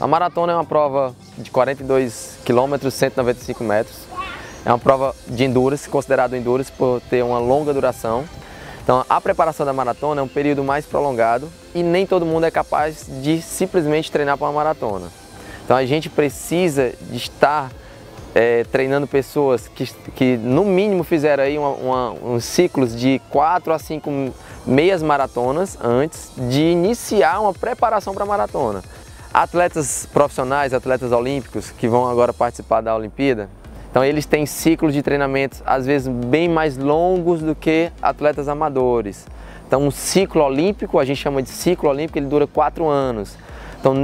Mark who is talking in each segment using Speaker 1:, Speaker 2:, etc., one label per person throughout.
Speaker 1: A maratona é uma prova de 42 km, 195 metros. É uma prova de endurance, considerado endurance por ter uma longa duração. Então a preparação da maratona é um período mais prolongado e nem todo mundo é capaz de simplesmente treinar para uma maratona. Então a gente precisa de estar treinando pessoas que no mínimo fizeram aí uns ciclos de 4 a 5 meias maratonas antes de iniciar uma preparação para a maratona. Atletas profissionais, atletas olímpicos que vão agora participar da Olimpíada, então eles têm ciclos de treinamento às vezes bem mais longos do que atletas amadores. Então um ciclo olímpico, a gente chama de ciclo olímpico, ele dura 4 anos. Então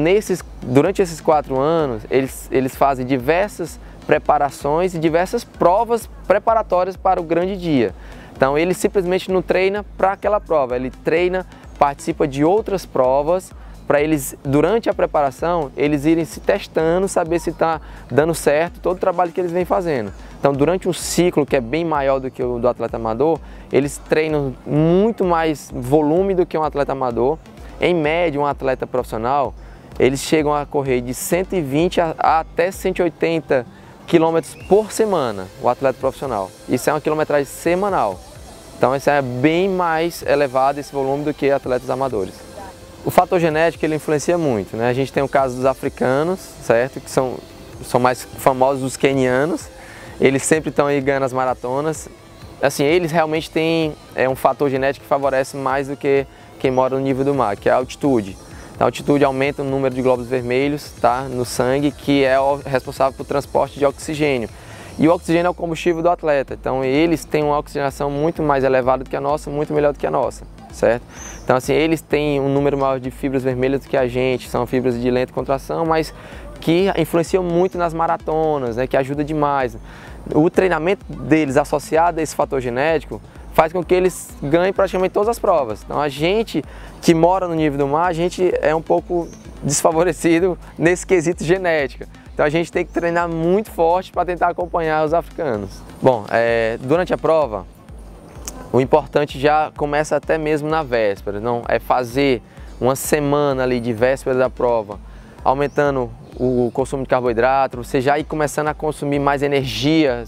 Speaker 1: durante esses 4 anos eles fazem diversas preparações e diversas provas preparatórias para o grande dia. Então ele simplesmente não treina para aquela prova, ele treina, participa de outras provas para eles, durante a preparação, eles irem se testando, saber se está dando certo todo o trabalho que eles vêm fazendo. Então durante um ciclo que é bem maior do que o do atleta amador, eles treinam muito mais volume do que um atleta amador. Em média, um atleta profissional, eles chegam a correr de 120 a até 180 quilômetros por semana, o atleta profissional. Isso é uma quilometragem semanal. Então isso é bem mais elevado esse volume do que atletas amadores. O fator genético ele influencia muito, né? A gente tem o caso dos africanos, certo? Que são mais famosos os quenianos. Eles sempre estão aí ganhando as maratonas. Assim, eles realmente têm um fator genético que favorece mais do que quem mora no nível do mar, que é a altitude. A altitude aumenta o número de glóbulos vermelhos, tá, no sangue, que é o responsável por transporte de oxigênio. E o oxigênio é o combustível do atleta, então eles têm uma oxigenação muito mais elevada do que a nossa, muito melhor do que a nossa, certo? Então assim, eles têm um número maior de fibras vermelhas do que a gente, são fibras de lenta contração, mas que influenciam muito nas maratonas, né, que ajuda demais. O treinamento deles associado a esse fator genético faz com que eles ganhem praticamente todas as provas. Então a gente que mora no nível do mar, a gente é um pouco desfavorecido nesse quesito genética. Então a gente tem que treinar muito forte para tentar acompanhar os africanos. Bom, durante a prova, o importante já começa até mesmo na véspera. Não é fazer uma semana ali de véspera da prova, aumentando o consumo de carboidrato, você já ir começando a consumir mais energia,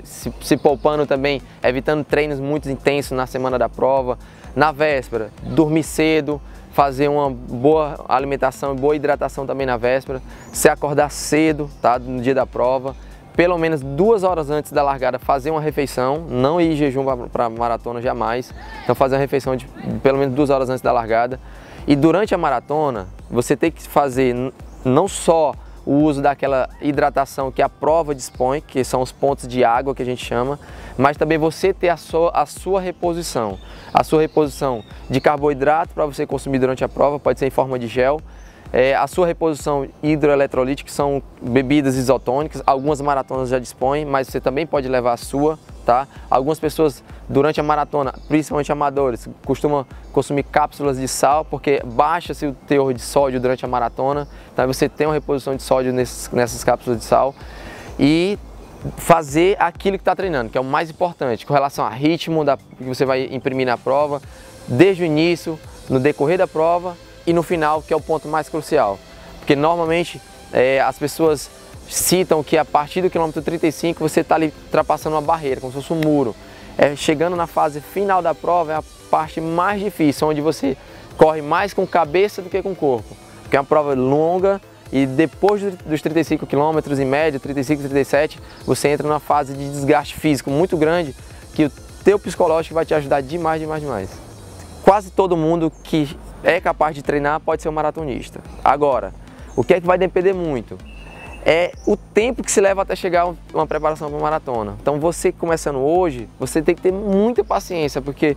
Speaker 1: se poupando também, evitando treinos muito intensos na semana da prova. Na véspera, dormir cedo, fazer uma boa alimentação e boa hidratação também na véspera, se acordar cedo, tá, no dia da prova, pelo menos 2 horas antes da largada fazer uma refeição, não ir em jejum para maratona jamais, então fazer uma refeição de pelo menos 2 horas antes da largada. E durante a maratona, você tem que fazer não só o uso daquela hidratação que a prova dispõe, que são os pontos de água que a gente chama, mas também você ter a sua reposição. A sua reposição de carboidrato para você consumir durante a prova, pode ser em forma de gel. A sua reposição hidroeletrolítica, que são bebidas isotônicas, algumas maratonas já dispõem, mas você também pode levar a sua, tá? Algumas pessoas durante a maratona, principalmente amadores, costumam consumir cápsulas de sal, porque baixa-se o teor de sódio durante a maratona, então você tem uma reposição de sódio nessas cápsulas de sal. E fazer aquilo que está treinando, que é o mais importante, com relação ao ritmo que você vai imprimir na prova, desde o início, no decorrer da prova, e no final, que é o ponto mais crucial. Porque normalmente as pessoas citam que a partir do quilômetro 35 você está ali ultrapassando uma barreira, como se fosse um muro. Chegando na fase final da prova é a parte mais difícil, onde você corre mais com cabeça do que com corpo. Porque é uma prova longa e depois dos 35 km, em média, 35, 37, você entra numa fase de desgaste físico muito grande, que o teu psicológico vai te ajudar demais, demais, demais. Quase todo mundo que é capaz de treinar pode ser um maratonista. Agora, o que é que vai depender muito? É o tempo que se leva até chegar a uma preparação para uma maratona. Então você começando hoje, você tem que ter muita paciência, porque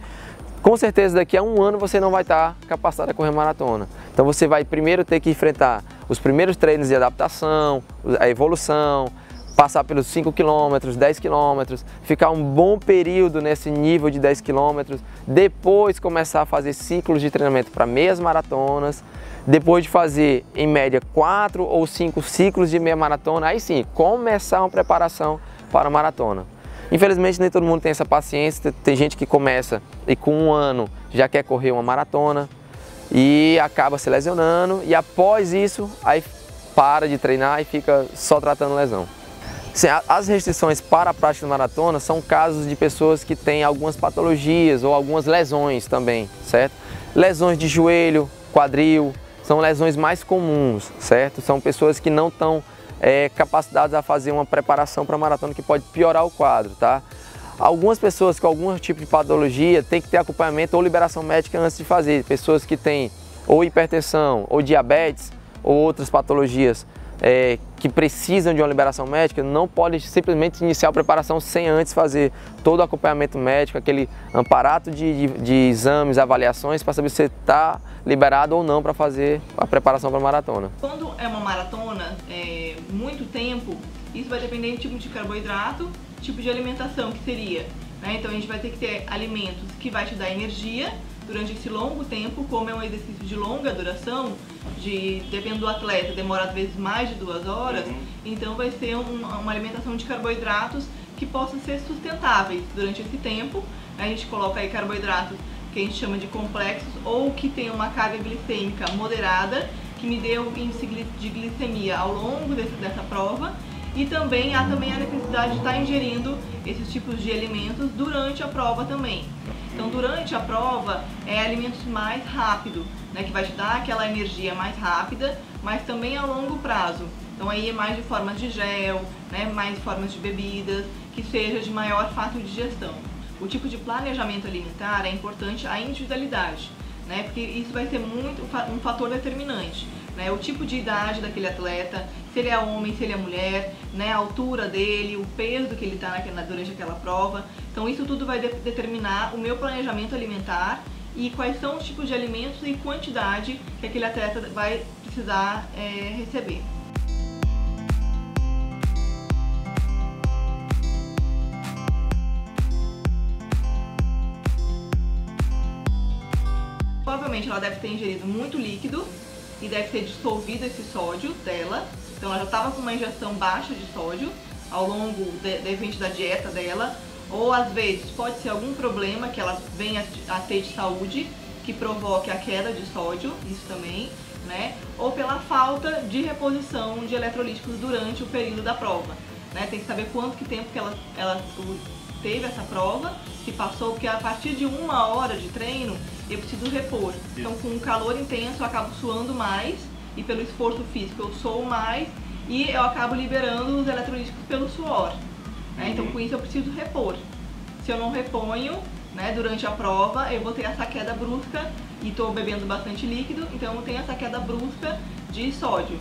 Speaker 1: com certeza daqui a 1 ano você não vai estar capacitado a correr maratona. Então você vai primeiro ter que enfrentar os primeiros treinos de adaptação, a evolução, passar pelos 5 km, 10 km, ficar um bom período nesse nível de 10 km, depois começar a fazer ciclos de treinamento para meias maratonas, depois de fazer em média 4 ou 5 ciclos de meia maratona, aí sim, começar uma preparação para a maratona. Infelizmente nem todo mundo tem essa paciência, tem gente que começa e com 1 ano já quer correr uma maratona e acaba se lesionando, e após isso aí para de treinar e fica só tratando lesão. Sim, as restrições para a prática de maratona são casos de pessoas que têm algumas patologias ou algumas lesões também, certo? Lesões de joelho, quadril, são lesões mais comuns, certo? São pessoas que não estão capacitadas a fazer uma preparação para a maratona que pode piorar o quadro, tá? Algumas pessoas com algum tipo de patologia têm que ter acompanhamento ou liberação médica antes de fazer. Pessoas que têm ou hipertensão, ou diabetes, ou outras patologias que precisam de uma liberação médica, não pode simplesmente iniciar a preparação sem antes fazer todo o acompanhamento médico, aquele aparato de exames, avaliações, para saber se você está liberado ou não para fazer a preparação para a maratona.
Speaker 2: Quando é uma maratona, muito tempo, isso vai depender do tipo de carboidrato, tipo de alimentação que seria, né? Então a gente vai ter que ter alimentos que vai te dar energia durante esse longo tempo, como é um exercício de longa duração, dependendo do atleta, demora às vezes mais de 2 horas, então vai ser uma alimentação de carboidratos que possam ser sustentáveis durante esse tempo. A gente coloca aí carboidratos que a gente chama de complexos ou que tem uma carga glicêmica moderada, que me dê um índice de glicemia ao longo dessa prova. E também há a necessidade de estar ingerindo esses tipos de alimentos durante a prova também. Então durante a prova alimentos mais rápido, né, que vai te dar aquela energia mais rápida, mas também a longo prazo. Então aí é mais de formas de gel, né, mais formas de bebidas, que seja de maior fácil digestão. O tipo de planejamento alimentar é importante a individualidade, né, porque isso vai ser muito um fator determinante. O tipo de idade daquele atleta, se ele é homem, se ele é mulher, né, a altura dele, o peso que ele está durante aquela prova. Então isso tudo vai determinar o meu planejamento alimentar e quais são os tipos de alimentos e quantidade que aquele atleta vai precisar receber. Provavelmente ela deve ter ingerido muito líquido e deve ter dissolvido esse sódio dela. Então ela já estava com uma ingestão baixa de sódio ao longo da dieta dela, ou às vezes pode ser algum problema que ela venha a ter de saúde que provoque a queda de sódio, isso também, né? Ou pela falta de reposição de eletrolíticos durante o período da prova, né? Tem que saber quanto tempo que ela teve essa prova, se passou, porque a partir de 1 hora de treino eu preciso repor. Então com o calor intenso eu acabo suando mais e pelo esforço físico eu soo mais e eu acabo liberando os eletrolíticos pelo suor, né? Então com isso eu preciso repor. Se eu não reponho, né, durante a prova, eu vou ter essa queda brusca e estou bebendo bastante líquido, então eu tenho essa queda brusca de sódio.